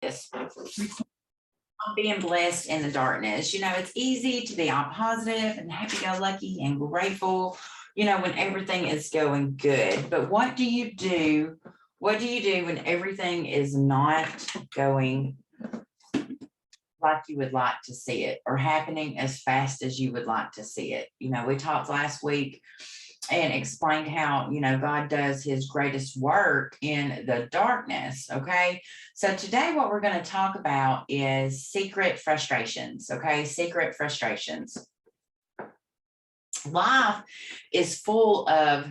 this. Being blessed in the darkness. You know, it's easy to be all positive and happy-go-lucky and grateful, you know, when everything is going good. But what do you do? What do you do when everything is not going like you would like to see it, or happening as fast as you would like to see it? You know, we talked last week and explained how, you know, God does his greatest work in the darkness. Okay. So today what we're going to talk about is secret frustrations. Okay. Secret frustrations. Life is full of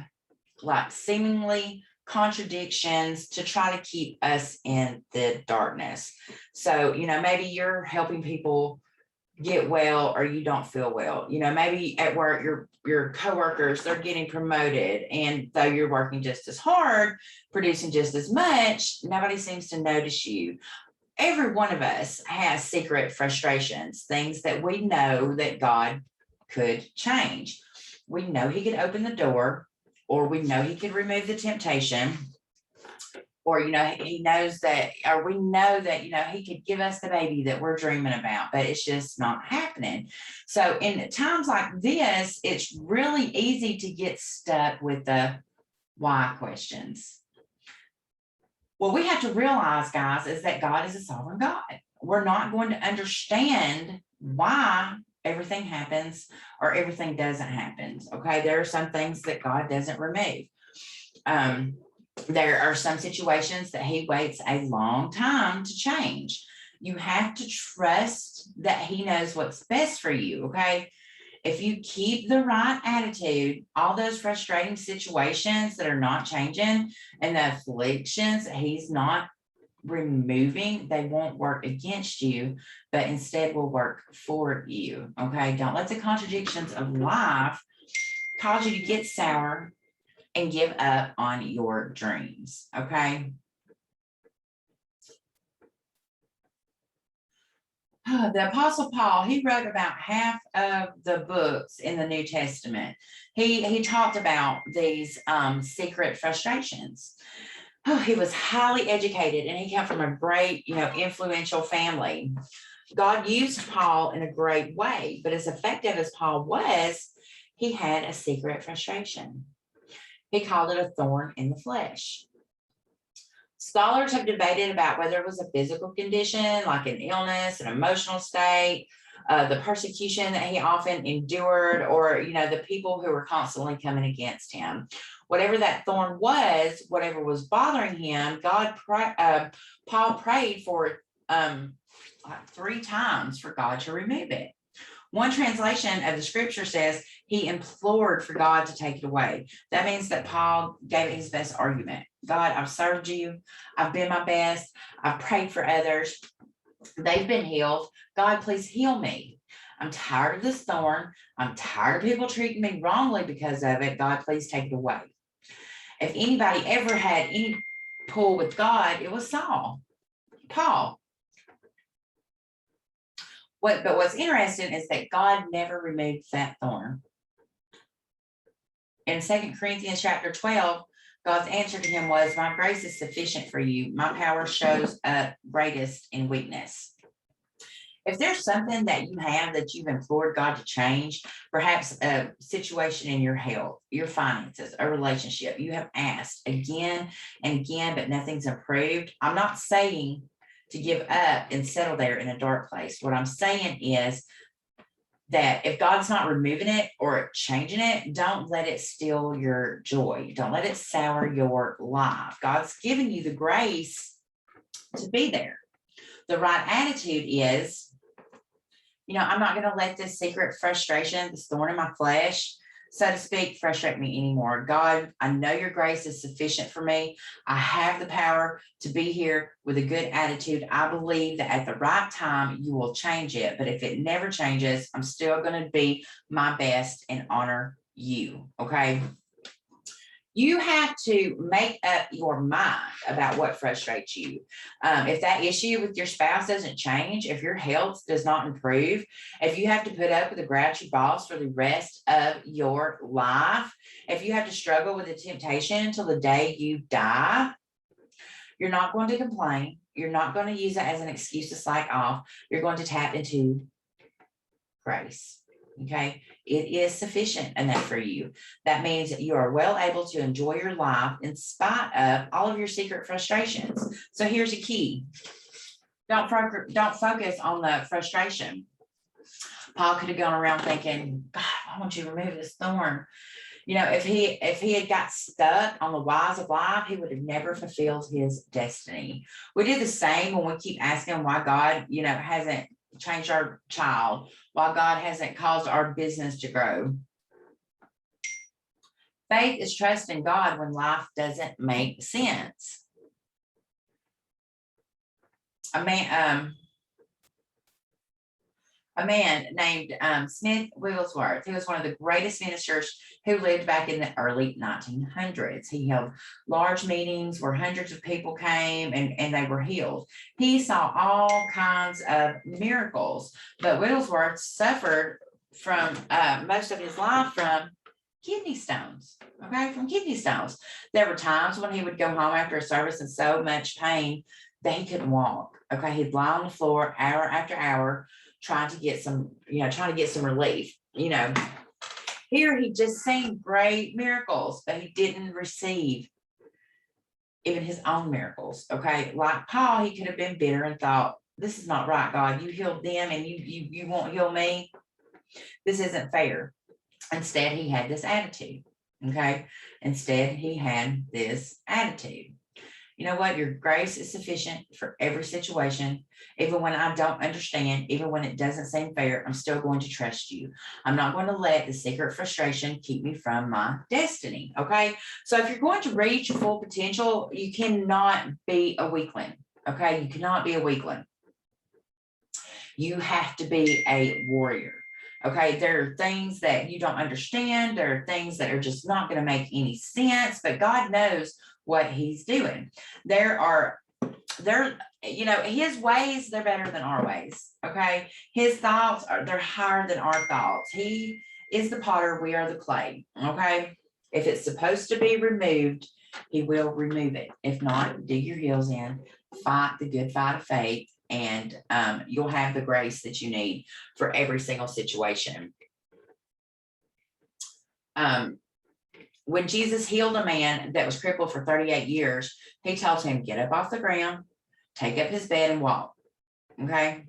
like seemingly contradictions to try to keep us in the darkness. So, you know, maybe you're helping people get well, or you don't feel well. You know, maybe at work, your coworkers, they're getting promoted, and though you're working just as hard, producing just as much, nobody seems to notice you. Every one of us has secret frustrations, things that we know that God could change. We know he could open the door, or we know he could remove the temptation, or, you know, he knows that, or we know that, you know, he could give us the baby that we're dreaming about, but it's just not happening. So in times like this, it's really easy to get stuck with the why questions. What we have to realize, guys, is that God is a sovereign God. We're not going to understand why everything happens or everything doesn't happen. Okay. There are some things that God doesn't remove. There are some situations that he waits a long time to change. You have to trust that he knows what's best for you. Okay. If you keep the right attitude, all those frustrating situations that are not changing and the afflictions that he's not removing, they won't work against you, but instead will work for you. Okay. Don't let the contradictions of life cause you to get sour and give up on your dreams. Okay. The Apostle Paul, he wrote about half of the books in the New Testament. He talked about these secret frustrations. Oh, he was highly educated, and he came from a great, you know, influential family. God used Paul in a great way, but as effective as Paul was, he had a secret frustration. He called it a thorn in the flesh. Scholars have debated about whether it was a physical condition, like an illness, an emotional state, the persecution that he often endured, or, you know, the people who were constantly coming against him. Whatever that thorn was, whatever was bothering him, Paul prayed for like 3 times for God to remove it. One translation of the scripture says he implored for God to take it away. That means that Paul gave it his best argument. God, I've served you. I've been my best. I've prayed for others. They've been healed. God, please heal me. I'm tired of this thorn. I'm tired of people treating me wrongly because of it. God, please take it away. If anybody ever had any pull with God, it was Paul. But what's interesting is that God never removed that thorn. In 2 Corinthians chapter 12, God's answer to him was, my grace is sufficient for you. My power shows up greatest in weakness. If there's something that you have that you've implored God to change, perhaps a situation in your health, your finances, a relationship, you have asked again and again, but nothing's improved. I'm not saying to give up and settle there in a dark place. What I'm saying is that if God's not removing it or changing it, don't let it steal your joy. Don't let it sour your life. God's given you the grace to be there. The right attitude is, you know, I'm not going to let this secret frustration, this thorn in my flesh, so to speak, frustrate me anymore. God, I know your grace is sufficient for me. I have the power to be here with a good attitude. I believe that at the right time, you will change it. But if it never changes, I'm still going to be my best and honor you. Okay. You have to make up your mind about what frustrates you. If that issue with your spouse doesn't change, if your health does not improve, if you have to put up with a grouchy boss for the rest of your life, if you have to struggle with a temptation until the day you die, you're not going to complain. You're not going to use it as an excuse to slack off. You're going to tap into grace. Okay, it is sufficient enough for you. That means that you are well able to enjoy your life in spite of all of your secret frustrations. So here's a key. Don't focus on the frustration. Paul could have gone around thinking, God, I want you to remove this thorn. You know, if he had got stuck on the whys of life, he would have never fulfilled his destiny. We do the same when we keep asking why God, you know, hasn't changed our child, why God hasn't caused our business to grow. Faith is trusting God when life doesn't make sense. A man named Smith Wigglesworth, he was one of the greatest ministers who lived back in the early 1900s. He held large meetings where hundreds of people came and they were healed. He saw all kinds of miracles, but Wigglesworth suffered from most of his life from kidney stones, okay, from kidney stones. There were times when he would go home after a service in so much pain that he couldn't walk, okay? He'd lie on the floor hour after hour, trying to get some relief. You know, here he just seen great miracles, but he didn't receive even his own miracles. Okay, like Paul, he could have been bitter and thought, this is not right, God. You healed them and you won't heal me. This isn't fair. Instead, he had this attitude. Okay, instead he had this attitude. You know what? Your grace is sufficient for every situation. Even when I don't understand, even when it doesn't seem fair, I'm still going to trust you. I'm not going to let the secret frustration keep me from my destiny. Okay. So if you're going to reach your full potential, you cannot be a weakling. Okay. You cannot be a weakling. You have to be a warrior. Okay, there are things that you don't understand. There are things that are just not going to make any sense, but God knows what he's doing. You know, his ways, they're better than our ways. Okay, his thoughts they're higher than our thoughts. He is the potter, we are the clay. Okay, if it's supposed to be removed, he will remove it. If not, dig your heels in, fight the good fight of faith, and you'll have the grace that you need for every single situation. When Jesus healed a man that was crippled for 38 years, he told him, get up off the ground, take up his bed and walk. Okay.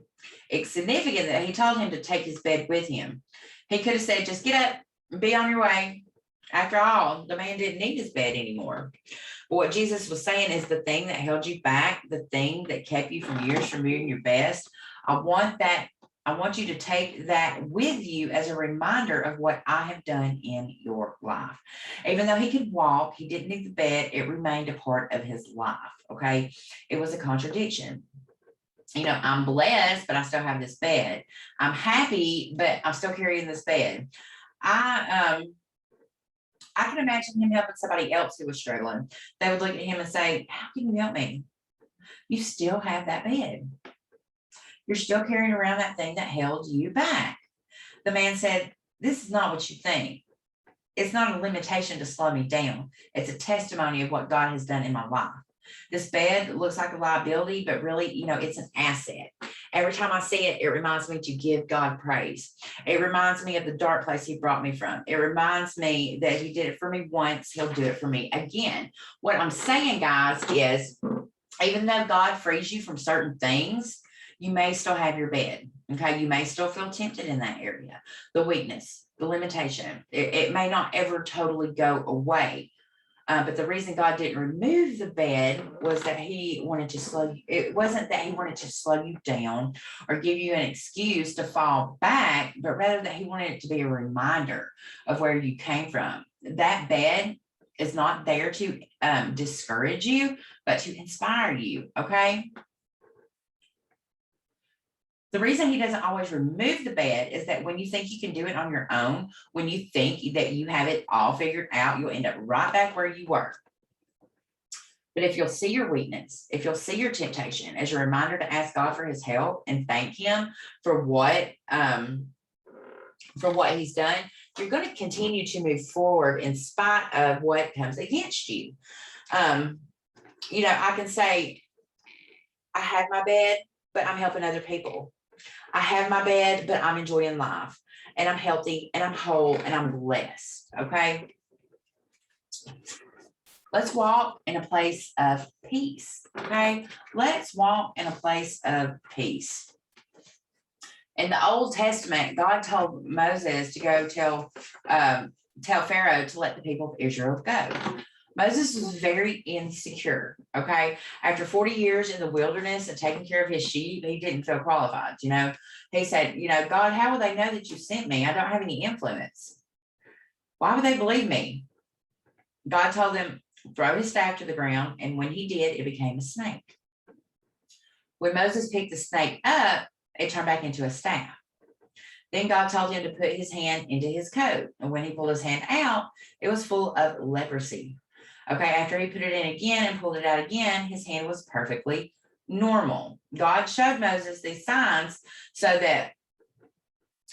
It's significant that he told him to take his bed with him. He could have said, just get up and be on your way. After all, the man didn't need his bed anymore. But what Jesus was saying is the thing that held you back, the thing that kept you from years from being your best. I want you to take that with you as a reminder of what I have done in your life. Even though he could walk, he didn't need the bed, it remained a part of his life, okay? It was a contradiction. You know, I'm blessed, but I still have this bed. I'm happy, but I'm still carrying this bed. I can imagine him helping somebody else who was struggling. They would look at him and say, how can you help me? You still have that bed. You're still carrying around that thing that held you back. The man said, this is not what you think. It's not a limitation to slow me down. It's a testimony of what God has done in my life. This bed looks like a liability, but really, you know, it's an asset. Every time I see it, it reminds me to give God praise. It reminds me of the dark place he brought me from. It reminds me that he did it for me once, he'll do it for me again. What I'm saying, guys, is even though God frees you from certain things, you may still have your bed. Okay. You may still feel tempted in that area. The weakness, the limitation, it may not ever totally go away. But the reason God didn't remove the bed was that he wanted to slow you. It wasn't that he wanted to slow you down or give you an excuse to fall back, but rather that he wanted it to be a reminder of where you came from. That bed is not there to discourage you, but to inspire you. Okay. The reason he doesn't always remove the bed is that when you think you can do it on your own, when you think that you have it all figured out, you'll end up right back where you were. But if you'll see your weakness, if you'll see your temptation as a reminder to ask God for his help and thank him for what he's done, you're going to continue to move forward in spite of what comes against you. You know, I can say, I have my bed, but I'm helping other people. I have my bed, but I'm enjoying life, and I'm healthy, and I'm whole, and I'm blessed. Okay. Let's walk in a place of peace. Okay. Let's walk in a place of peace. In the Old Testament, God told Moses to go tell Pharaoh to let the people of Israel go. Moses was very insecure. Okay. After 40 years in the wilderness and taking care of his sheep, he didn't feel qualified. He said, God, how will they know that you sent me? I don't have any influence. Why would they believe me? God told him, throw his staff to the ground. And when he did, it became a snake. When Moses picked the snake up, it turned back into a staff. Then God told him to put his hand into his coat. And when he pulled his hand out, it was full of leprosy. Okay, after he put it in again and pulled it out again, his hand was perfectly normal. God showed Moses these signs so that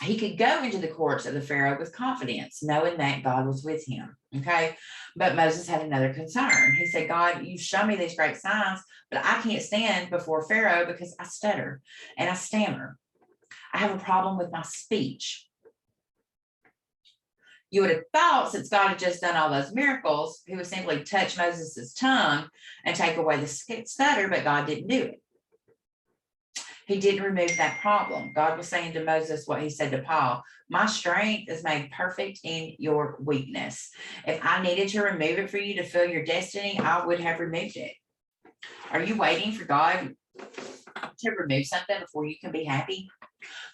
he could go into the courts of the Pharaoh with confidence, knowing that God was with him. Okay, but Moses had another concern. He said, God, you've shown me these great signs, but I can't stand before Pharaoh because I stutter and I stammer. I have a problem with my speech. You would have thought, since God had just done all those miracles, he would simply touch Moses' tongue and take away the stutter, but God didn't do it. He didn't remove that problem. God was saying to Moses what he said to Paul, my strength is made perfect in your weakness. If I needed to remove it for you to fill your destiny, I would have removed it. Are you waiting for God to remove something before you can be happy?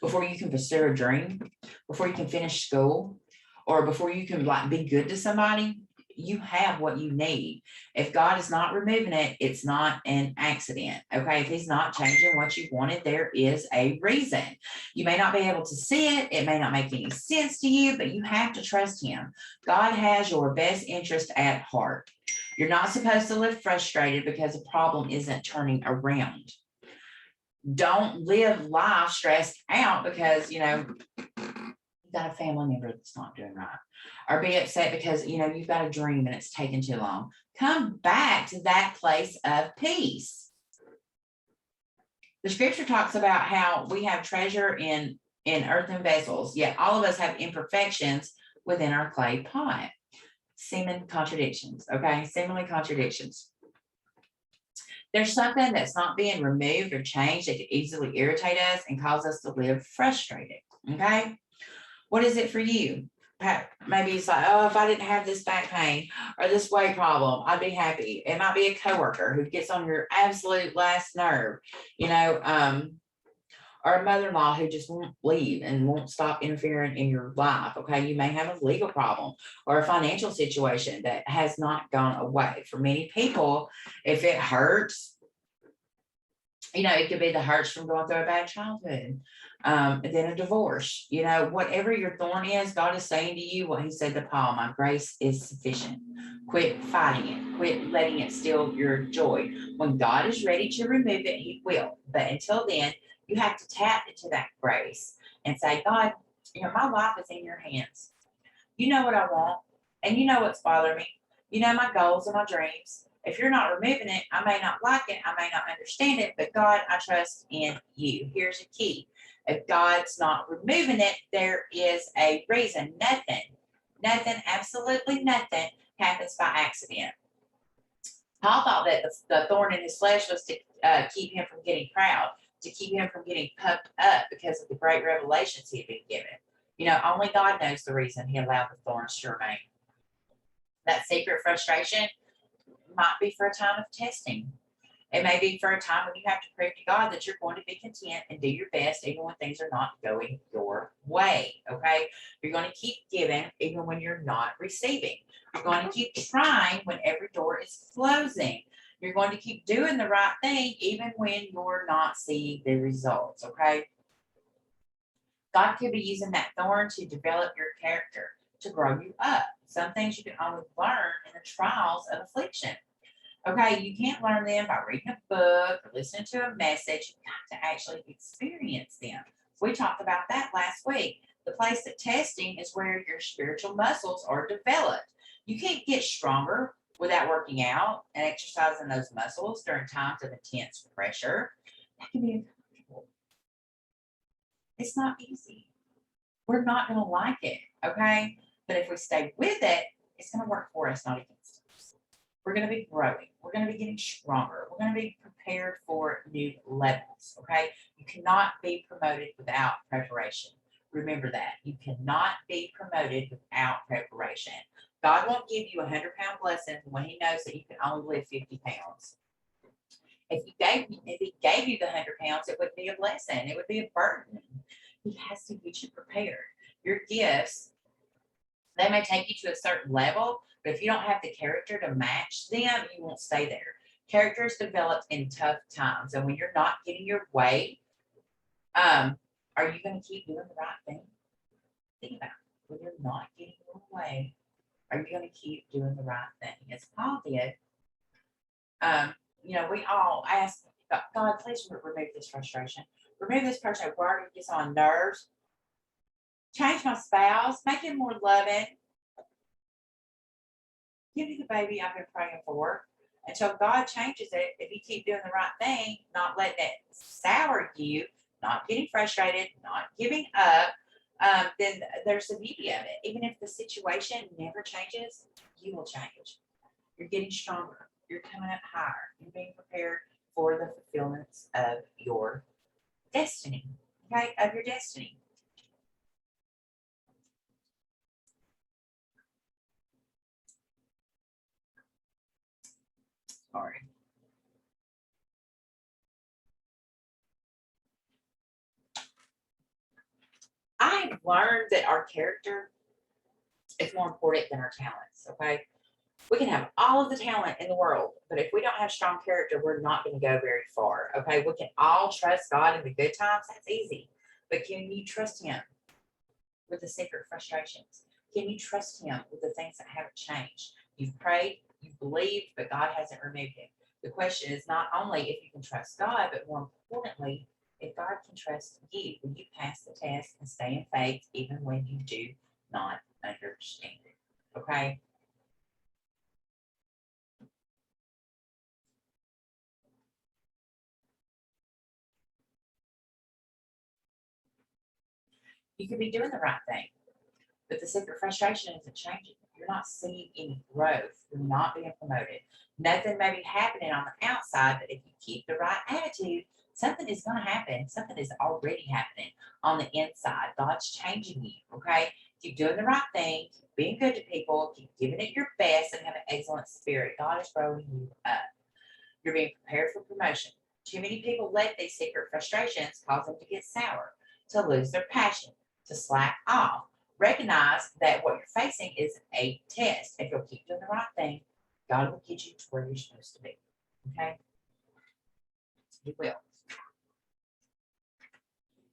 Before you can pursue a dream? Before you can finish school? Or before you can be good to somebody? You have what you need. If God is not removing it, it's not an accident. Okay. If he's not changing what you wanted, there is a reason. You may not be able to see it. It may not make any sense to you, but you have to trust him. God has your best interest at heart. You're not supposed to live frustrated because a problem isn't turning around. Don't live life stressed out because, you've got a family member that's not doing right, or be upset because, you've got a dream and it's taken too long. Come back to that place of peace. The scripture talks about how we have treasure in earthen vessels, yet all of us have imperfections within our clay pot. Seeming contradictions. Okay. Seemingly contradictions. There's something that's not being removed or changed that could easily irritate us and cause us to live frustrated. Okay. What is it for you? Maybe it's like, oh, if I didn't have this back pain or this weight problem, I'd be happy. It might be a coworker who gets on your absolute last nerve, or a mother-in-law who just won't leave and won't stop interfering in your life. Okay. You may have a legal problem or a financial situation that has not gone away. For many people, if it hurts, it could be the hurts from going through a bad childhood, and then a divorce, whatever your thorn is, God is saying to you what he said to Paul, my grace is sufficient. Quit fighting it. Quit letting it steal your joy. When God is ready to remove it, he will. But until then, you have to tap into that grace and say, God, my life is in your hands. You know what I want, and you know what's bothering me. You know my goals and my dreams. If you're not removing it, I may not like it. I may not understand it, but God, I trust in you. Here's the key. If God's not removing it, there is a reason. Nothing, absolutely nothing happens by accident. Paul thought that the thorn in his flesh was to keep him from getting proud, to keep him from getting puffed up because of the great revelations he had been given. Only God knows the reason he allowed the thorns to remain. That secret frustration might be for a time of testing. It may be for a time when you have to prove to God that you're going to be content and do your best even when things are not going your way. Okay. You're going to keep giving even when you're not receiving. You're going to keep trying when every door is closing. You're going to keep doing the right thing even when you're not seeing the results. Okay. God could be using that thorn to develop your character, to grow you up. Some things you can only learn in the trials of affliction. Okay, you can't learn them by reading a book or listening to a message. You've got to actually experience them. We talked about that last week. The place of testing is where your spiritual muscles are developed. You can't get stronger without working out and exercising those muscles during times of intense pressure, that can be uncomfortable. It's not easy. We're not going to like it, okay? But if we stay with it, it's going to work for us, not against us. We're going to be growing. We're going to be getting stronger. We're going to be prepared for new levels, okay? You cannot be promoted without preparation. Remember that. You cannot be promoted without preparation. God won't give you 100-pound blessings when he knows that you can only lift 50 pounds. If he gave you the 100 pounds, it would be a blessing. It would be a burden. He has to get you prepared. Your gifts, they may take you to a certain level, but if you don't have the character to match them, you won't stay there. Character is developed in tough times. And when you're not getting your way, are you going to keep doing the right thing? Think about it. When you're not getting your way, are you going to keep doing the right thing? As Paul did, we all ask God, please remove this frustration. Remove this person at work who gets on nerves. Change my spouse. Make him more loving. Give me the baby I've been praying for. Until God changes it, if you keep doing the right thing, not letting it sour you, not getting frustrated, not giving up, then there's the beauty of it. Even if the situation never changes, you will change. You're getting stronger. You're coming up higher. You're being prepared for the fulfillments of your destiny, okay, of your destiny. Sorry. I've learned that our character is more important than our talents, okay? We can have all of the talent in the world, but if we don't have strong character, we're not going to go very far, okay? We can all trust God in the good times. That's easy. But can you trust him with the secret frustrations? Can you trust him with the things that haven't changed? You've prayed, you've believed, but God hasn't removed it. The question is not only if you can trust God, but more importantly, if God can trust you, will you pass the test and stay in faith even when you do not understand it? Okay? You could be doing the right thing, but the secret frustration isn't changing. You're not seeing any growth. You're not being promoted. Nothing may be happening on the outside, but if you keep the right attitude, something is going to happen. Something is already happening on the inside. God's changing you, okay? Keep doing the right thing. Keep being good to people. Keep giving it your best and have an excellent spirit. God is growing you up. You're being prepared for promotion. Too many people let these secret frustrations cause them to get sour, to lose their passion, to slack off. Recognize that what you're facing is a test. If you'll keep doing the right thing, God will get you to where you're supposed to be. Okay? He will.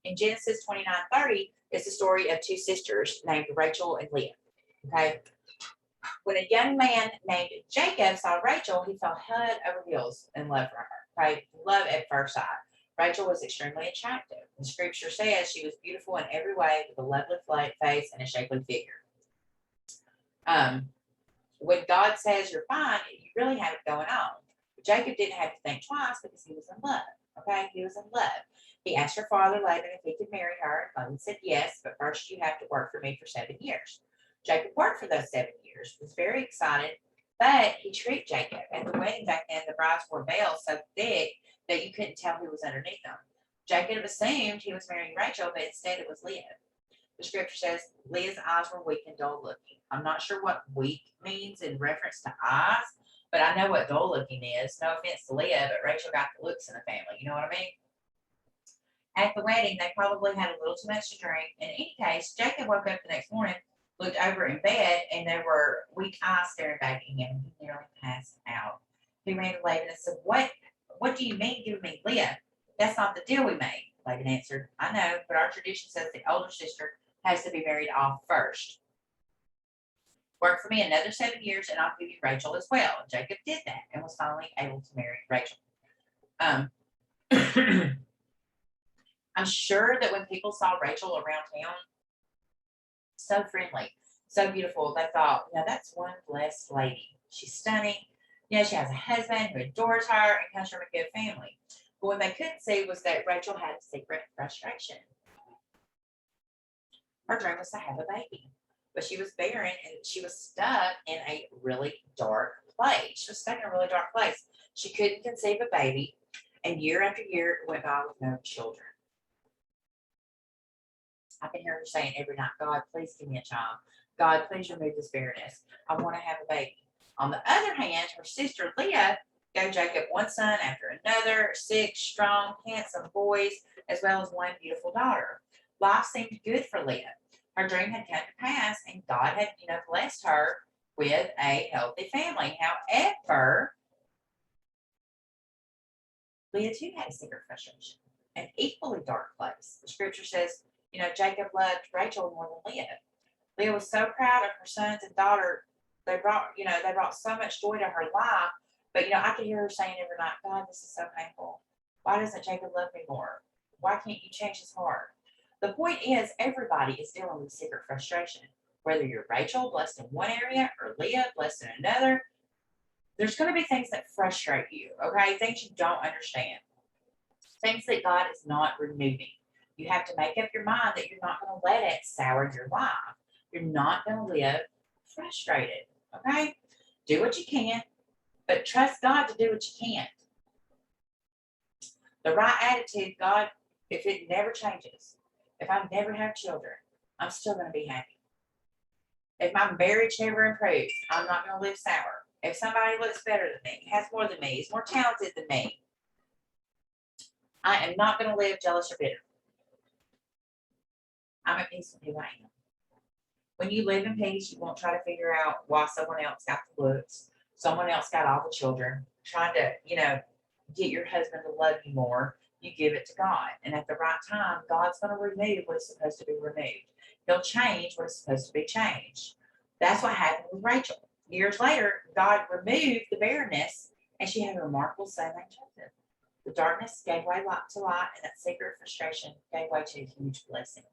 In Genesis 29:30, it's the story of two sisters named Rachel and Leah. Okay? When a young man named Jacob saw Rachel, he fell head over heels in love for her. Right? Love at first sight. Rachel was extremely attractive. The scripture says she was beautiful in every way, with a lovely face and a shapely figure. When God says you're fine, you really have it going on. But Jacob didn't have to think twice because he was in love. Okay, he was in love. He asked her father Laban if he could marry her. Laban said yes, but first you have to work for me for 7 years. Jacob worked for those 7 years, was very excited, but he tricked Jacob. At the wedding back then, the brides wore veils so thick that you couldn't tell who was underneath them. Jacob assumed he was marrying Rachel, but instead it was Leah. The scripture says Leah's eyes were weak and dull looking. I'm not sure what weak means in reference to eyes, but I know what dull looking is. No offense to Leah, but Rachel got the looks in the family. You know what I mean? At the wedding, they probably had a little too much to drink. In any case, Jacob woke up the next morning, looked over in bed, and there were weak eyes staring back at him. He nearly passed out. He ran to Laban and said, What do you mean giving me Leah? That's not the deal we made. Laban answered, I know, but our tradition says the older sister has to be married off first. Work for me another 7 years and I'll give you Rachel as well. And Jacob did that and was finally able to marry Rachel. I'm sure that when people saw Rachel around town, so friendly, so beautiful, they thought, that's one blessed lady. She's stunning. You know, she has a husband who adores her and comes from a good family. But what they couldn't see was that Rachel had a secret frustration. Her dream was to have a baby, but she was barren and she was stuck in a really dark place. She was stuck in a really dark place. She couldn't conceive a baby, and year after year went by with no children. I can hear her saying every night, God, please give me a child. God, please remove this barrenness. I want to have a baby. On the other hand, her sister Leah gave Jacob one son after another, 6 strong, handsome boys, as well as one beautiful daughter. Life seemed good for Leah. Her dream had come to pass, and God had, blessed her with a healthy family. However, Leah too had a secret frustration, an equally dark place. The scripture says, Jacob loved Rachel more than Leah. Leah was so proud of her sons and daughter. They brought so much joy to her life. But, I could hear her saying every night, God, this is so painful. Why doesn't Jacob love me more? Why can't you change his heart? The point is, everybody is dealing with secret frustration. Whether you're Rachel, blessed in one area, or Leah, blessed in another, there's going to be things that frustrate you, okay? Things you don't understand. Things that God is not removing. You have to make up your mind that you're not going to let it sour your life. You're not going to live frustrated, okay? Do what you can, but trust God to do what you can't. The right attitude, God, if it never changes, if I never have children, I'm still going to be happy. If my marriage never improves, I'm not going to live sour. If somebody looks better than me, has more than me, is more talented than me, I am not going to live jealous or bitter. I'm at peace with who I am. When you live in peace, you won't try to figure out why someone else got the looks, someone else got all the children, trying to, get your husband to love you more. You give it to God. And at the right time, God's going to remove what is supposed to be removed. He'll change what is supposed to be changed. That's what happened with Rachel. Years later, God removed the barrenness, and she had a remarkable son named Joseph. The darkness gave way to light, and that secret frustration gave way to a huge blessing.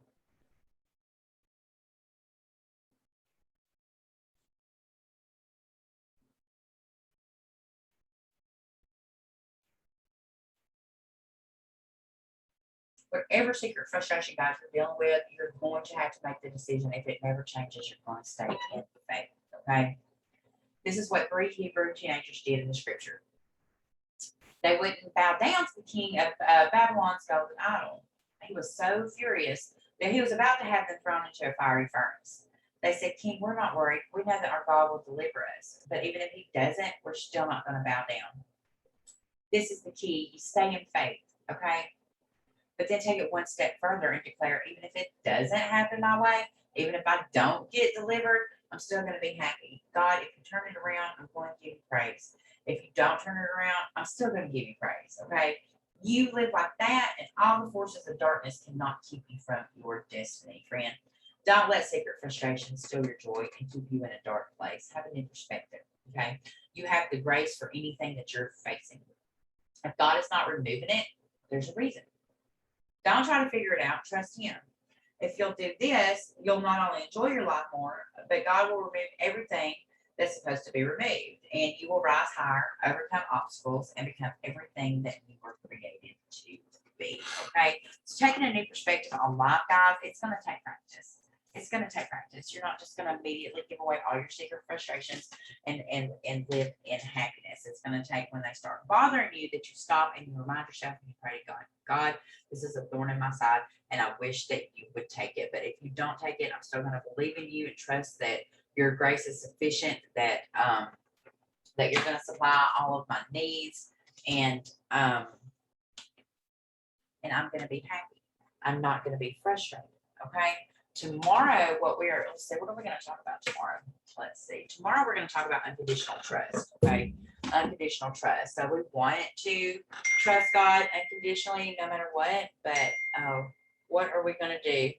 Whatever secret frustration, guys, you're dealing with, you're going to have to make the decision. If it never changes, you're going to stay in faith. Okay. This is what 3 Hebrew teenagers did in the scripture. They wouldn't bow down to the king of Babylon's golden idol. He was so furious that he was about to have them thrown into a fiery furnace. They said, King, we're not worried. We know that our God will deliver us. But even if he doesn't, we're still not going to bow down. This is the key. You stay in faith. Okay. But then take it one step further and declare, even if it doesn't happen my way, even if I don't get delivered, I'm still going to be happy. God, if you turn it around, I'm going to give you praise. If you don't turn it around, I'm still going to give you praise. Okay. You live like that, and all the forces of darkness cannot keep you from your destiny, friend. Don't let secret frustration steal your joy and keep you in a dark place. Have a new perspective. Okay. You have the grace for anything that you're facing. If God is not removing it, there's a reason. Don't try to figure it out. Trust him. If you'll do this, you'll not only enjoy your life more, but God will remove everything that's supposed to be removed. And you will rise higher, overcome obstacles, and become everything that you were created to be. Okay? So taking a new perspective on life, guys, it's going to take practice. It's going to take practice. You're not just going to immediately give away all your secret frustrations and live in happiness. It's going to take when they start bothering you that you stop and you remind yourself and you pray to God. God, this is a thorn in my side, and I wish that you would take it. But if you don't take it, I'm still going to believe in you and trust that your grace is sufficient, that that you're going to supply all of my needs, and I'm going to be happy. I'm not going to be frustrated. Okay. Tomorrow, what are we going to talk about tomorrow? Let's see. Tomorrow, we're going to talk about unconditional trust. Okay. Unconditional trust. So we want to trust God unconditionally no matter what, but what are we going to do?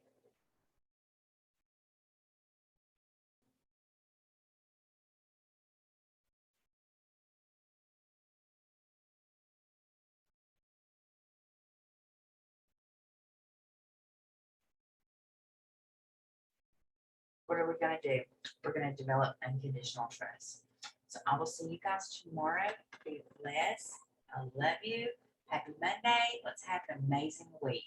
What are we going to do? We're going to develop unconditional trust. So I will see you guys tomorrow. Be blessed. I love you. Happy Monday. Let's have an amazing week.